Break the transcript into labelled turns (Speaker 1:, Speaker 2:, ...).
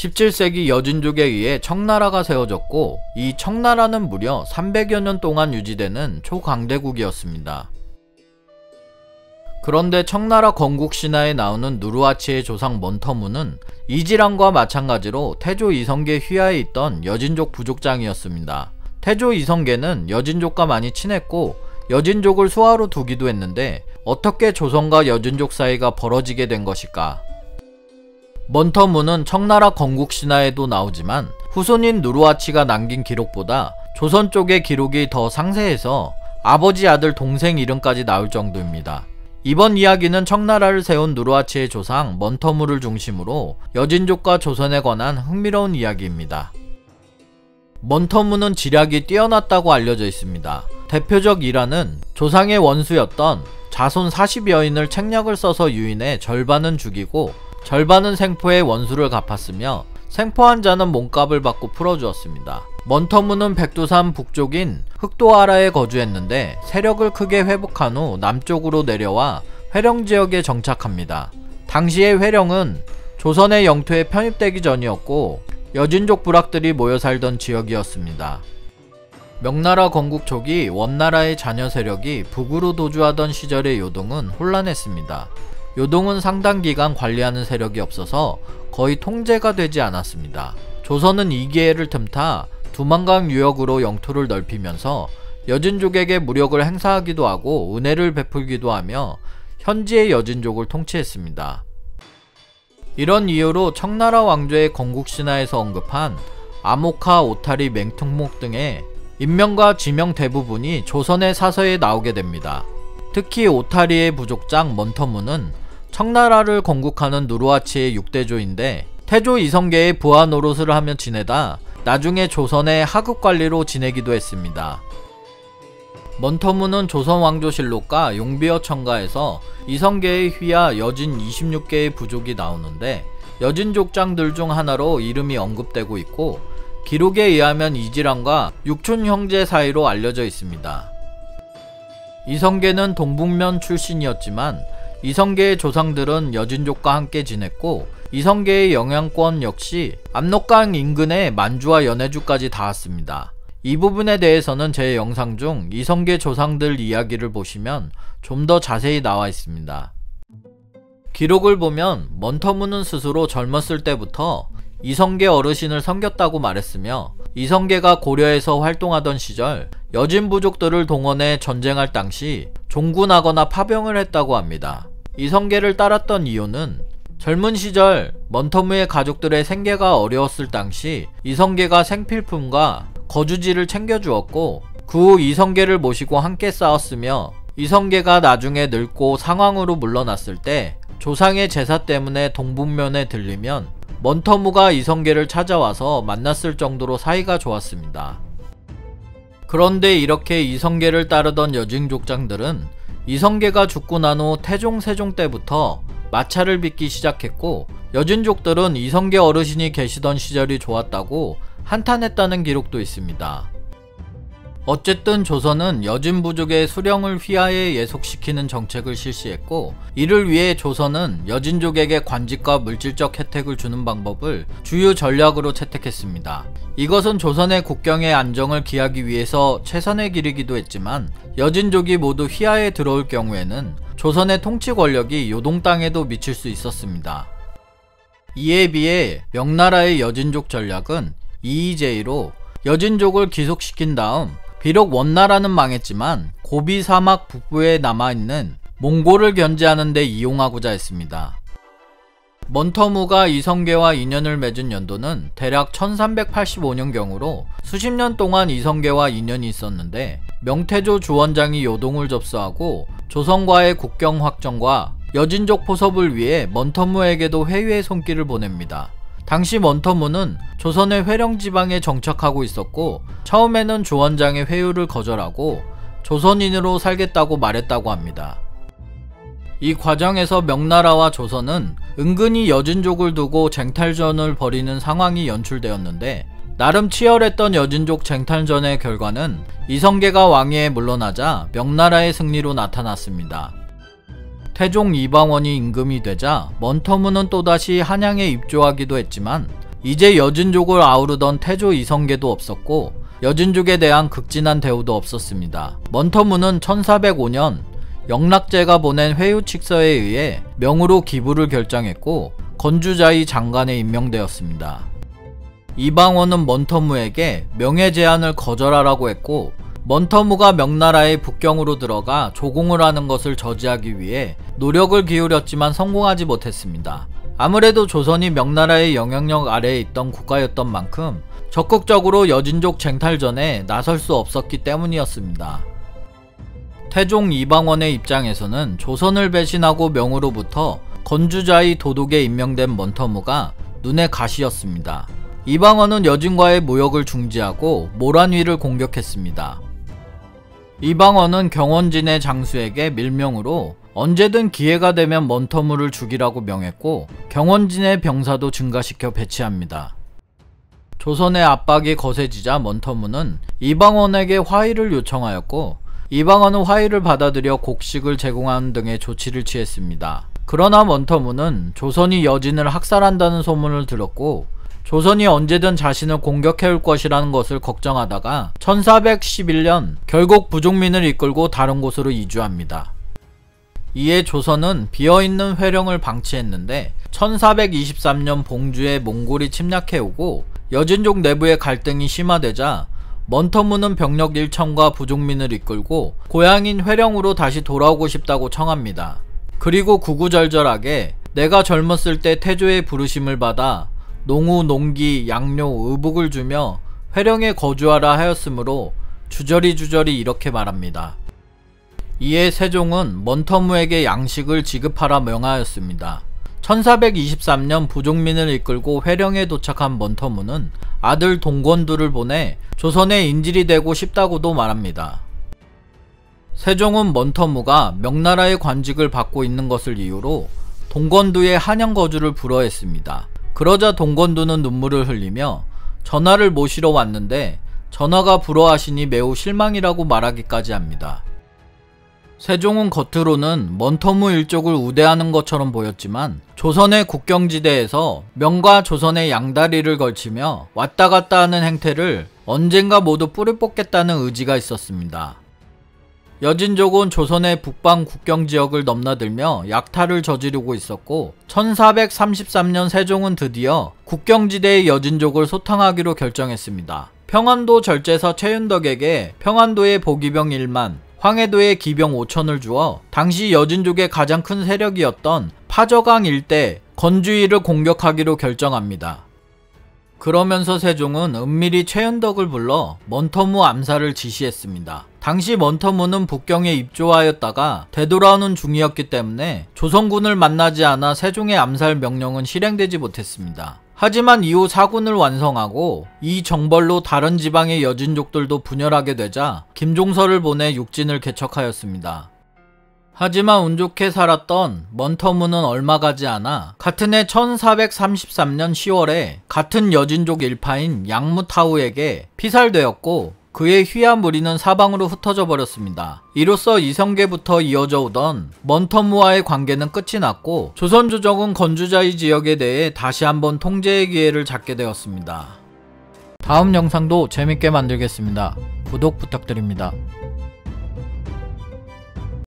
Speaker 1: 17세기 여진족에 의해 청나라가 세워졌고, 이 청나라는 무려 300여 년 동안 유지되는 초강대국이었습니다. 그런데 청나라 건국 신화에 나오는 누르하치의 조상 먼터무는 이지랑과 마찬가지로 태조 이성계 휘하에 있던 여진족 부족장이었습니다. 태조 이성계는 여진족과 많이 친했고 여진족을 수하로 두기도 했는데 어떻게 조선과 여진족 사이가 벌어지게 된 것일까? 먼터무는 청나라 건국 신화에도 나오지만 후손인 누르하치가 남긴 기록보다 조선 쪽의 기록이 더 상세해서 아버지, 아들, 동생 이름까지 나올 정도입니다. 이번 이야기는 청나라를 세운 누르하치의 조상 먼터무를 중심으로 여진족과 조선에 관한 흥미로운 이야기입니다. 먼터무는 지략이 뛰어났다고 알려져 있습니다. 대표적 일화는 조상의 원수였던 자손 40여인을 책략을 써서 유인해 절반은 죽이고 절반은 생포해 원수를 갚았으며 생포한 자는 몸값을 받고 풀어주었습니다. 먼터무는 백두산 북쪽인 흑도하라에 거주했는데 세력을 크게 회복한 후 남쪽으로 내려와 회령 지역에 정착합니다. 당시의 회령은 조선의 영토에 편입되기 전이었고 여진족 부락들이 모여 살던 지역이었습니다. 명나라 건국 초기 원나라의 자녀 세력이 북으로 도주하던 시절의 요동은 혼란했습니다. 요동은 상당 기간 관리하는 세력이 없어서 거의 통제가 되지 않았습니다. 조선은 이 기회를 틈타 두만강 유역으로 영토를 넓히면서 여진족에게 무력을 행사하기도 하고 은혜를 베풀기도 하며 현지의 여진족을 통치했습니다. 이런 이유로 청나라 왕조의 건국 신화에서 언급한 아모카, 오타리, 맹퉁목 등의 인명과 지명 대부분이 조선의 사서에 나오게 됩니다. 특히 오타리의 부족장 먼터무는 청나라를 건국하는 누르하치의 6대조인데 태조 이성계의 부하 노릇을 하며 지내다 나중에 조선의 하급관리로 지내기도 했습니다. 먼터무는 조선왕조실록과 용비어천가에서 이성계의 휘하 여진 26개의 부족이 나오는데 여진족장들 중 하나로 이름이 언급되고 있고 기록에 의하면 이지랑과 육촌 형제 사이로 알려져 있습니다. 이성계는 동북면 출신이었지만 이성계의 조상들은 여진족과 함께 지냈고 이성계의 영향권 역시 압록강 인근의 만주와 연해주까지 닿았습니다. 이 부분에 대해서는 제 영상 중 이성계 조상들 이야기를 보시면 좀 더 자세히 나와 있습니다. 기록을 보면 먼터무는 스스로 젊었을 때부터 이성계 어르신을 섬겼다고 말했으며 이성계가 고려에서 활동하던 시절 여진 부족들을 동원해 전쟁할 당시 종군하거나 파병을 했다고 합니다. 이성계를 따랐던 이유는 젊은 시절 먼터무의 가족들의 생계가 어려웠을 당시 이성계가 생필품과 거주지를 챙겨주었고 그 후 이성계를 모시고 함께 싸웠으며 이성계가 나중에 늙고 상황으로 물러났을 때 조상의 제사 때문에 동북면에 들리면 먼터무가 이성계를 찾아와서 만났을 정도로 사이가 좋았습니다. 그런데 이렇게 이성계를 따르던 여진족장들은 이성계가 죽고 난 후 태종, 세종 때부터 마차를 빚기 시작했고 여진족들은 이성계 어르신이 계시던 시절이 좋았다고 한탄했다는 기록도 있습니다. 어쨌든 조선은 여진 부족의 수령을 휘하에 예속시키는 정책을 실시했고 이를 위해 조선은 여진족에게 관직과 물질적 혜택을 주는 방법을 주요 전략으로 채택했습니다. 이것은 조선의 국경의 안정을 기하기 위해서 최선의 길이기도 했지만 여진족이 모두 휘하에 들어올 경우에는 조선의 통치 권력이 요동 땅에도 미칠 수 있었습니다. 이에 비해 명나라의 여진족 전략은 이의제의로 여진족을 기속시킨 다음 비록 원나라는 망했지만 고비 사막 북부에 남아있는 몽골을 견제하는 데 이용하고자 했습니다. 먼터무가 이성계와 인연을 맺은 연도는 대략 1385년경으로 수십 년 동안 이성계와 인연이 있었는데 명태조 주원장이 요동을 접수하고 조선과의 국경 확정과 여진족 포섭을 위해 먼터무에게도 회유의 손길을 보냅니다. 당시 먼터무는 조선의 회령 지방에 정착하고 있었고 처음에는 주원장의 회유를 거절하고 조선인으로 살겠다고 말했다고 합니다. 이 과정에서 명나라와 조선은 은근히 여진족을 두고 쟁탈전을 벌이는 상황이 연출되었는데 나름 치열했던 여진족 쟁탈전의 결과는 이성계가 왕위에 물러나자 명나라의 승리로 나타났습니다. 태종 이방원이 임금이 되자 먼터무는 또다시 한양에 입조하기도 했지만 이제 여진족을 아우르던 태조 이성계도 없었고 여진족에 대한 극진한 대우도 없었습니다. 먼터무는 1405년 영락제가 보낸 회유칙서에 의해 명으로 기부를 결정했고 건주자의 장관에 임명되었습니다. 이방원은 먼터무에게 명예 제안을 거절하라고 했고 먼터무가 명나라의 북경으로 들어가 조공을 하는 것을 저지하기 위해 노력을 기울였지만 성공하지 못했습니다. 아무래도 조선이 명나라의 영향력 아래에 있던 국가였던 만큼 적극적으로 여진족 쟁탈전에 나설 수 없었기 때문이었습니다. 태종 이방원의 입장에서는 조선을 배신하고 명으로부터 건주자의 도독에 임명된 먼터무가 눈에 가시였습니다. 이방원은 여진과의 무역을 중지하고 모란위를 공격했습니다. 이방원은 경원진의 장수에게 밀명으로 언제든 기회가 되면 먼터무를 죽이라고 명했고 경원진의 병사도 증가시켜 배치합니다. 조선의 압박이 거세지자 먼터무는 이방원에게 화의를 요청하였고 이방원은 화의를 받아들여 곡식을 제공하는 등의 조치를 취했습니다. 그러나 먼터무는 조선이 여진을 학살한다는 소문을 들었고 조선이 언제든 자신을 공격해올 것이라는 것을 걱정하다가 1411년 결국 부족민을 이끌고 다른 곳으로 이주합니다. 이에 조선은 비어있는 회령을 방치했는데 1423년 봉주에 몽골이 침략해오고 여진족 내부의 갈등이 심화되자 먼터무는 병력 1천과 부족민을 이끌고 고향인 회령으로 다시 돌아오고 싶다고 청합니다. 그리고 구구절절하게 내가 젊었을 때 태조의 부르심을 받아 농우, 농기, 양료, 의복을 주며 회령에 거주하라 하였으므로 주저리 이렇게 말합니다. 이에 세종은 먼터무에게 양식을 지급하라 명하였습니다. 1423년 부족민을 이끌고 회령에 도착한 먼터무는 아들 동건두를 보내 조선의 인질이 되고 싶다고도 말합니다. 세종은 먼터무가 명나라의 관직을 받고 있는 것을 이유로 동건두의 한양 거주를 불허했습니다. 그러자 동건두는 눈물을 흘리며 전하를 모시러 왔는데 전하가 불허하시니 매우 실망이라고 말하기까지 합니다. 세종은 겉으로는 먼터무 일족을 우대하는 것처럼 보였지만 조선의 국경지대에서 명과 조선의 양다리를 걸치며 왔다갔다 하는 행태를 언젠가 모두 뿌리 뽑겠다는 의지가 있었습니다. 여진족은 조선의 북방 국경지역을 넘나들며 약탈을 저지르고 있었고 1433년 세종은 드디어 국경지대의 여진족을 소탕하기로 결정했습니다. 평안도 절제사 최윤덕에게 평안도의 보기병 1만, 황해도에 기병 5천을 주어 당시 여진족의 가장 큰 세력이었던 파저강 일대 건주위를 공격하기로 결정합니다. 그러면서 세종은 은밀히 최윤덕을 불러 먼터무 암살을 지시했습니다. 당시 먼터무는 북경에 입조하였다가 되돌아오는 중이었기 때문에 조선군을 만나지 않아 세종의 암살 명령은 실행되지 못했습니다. 하지만 이후 사군을 완성하고 이 정벌로 다른 지방의 여진족들도 분열하게 되자 김종서를 보내 육진을 개척하였습니다. 하지만 운 좋게 살았던 먼터무는 얼마 가지 않아 같은 해 1433년 10월에 같은 여진족 일파인 양무타우에게 피살되었고 그의 휘하 무리는 사방으로 흩어져 버렸습니다. 이로써 이성계부터 이어져 오던 먼터무와의 관계는 끝이 났고 조선조정은 건주자의 지역에 대해 다시 한번 통제의 기회를 잡게 되었습니다. 다음 영상도 재밌게 만들겠습니다. 구독 부탁드립니다.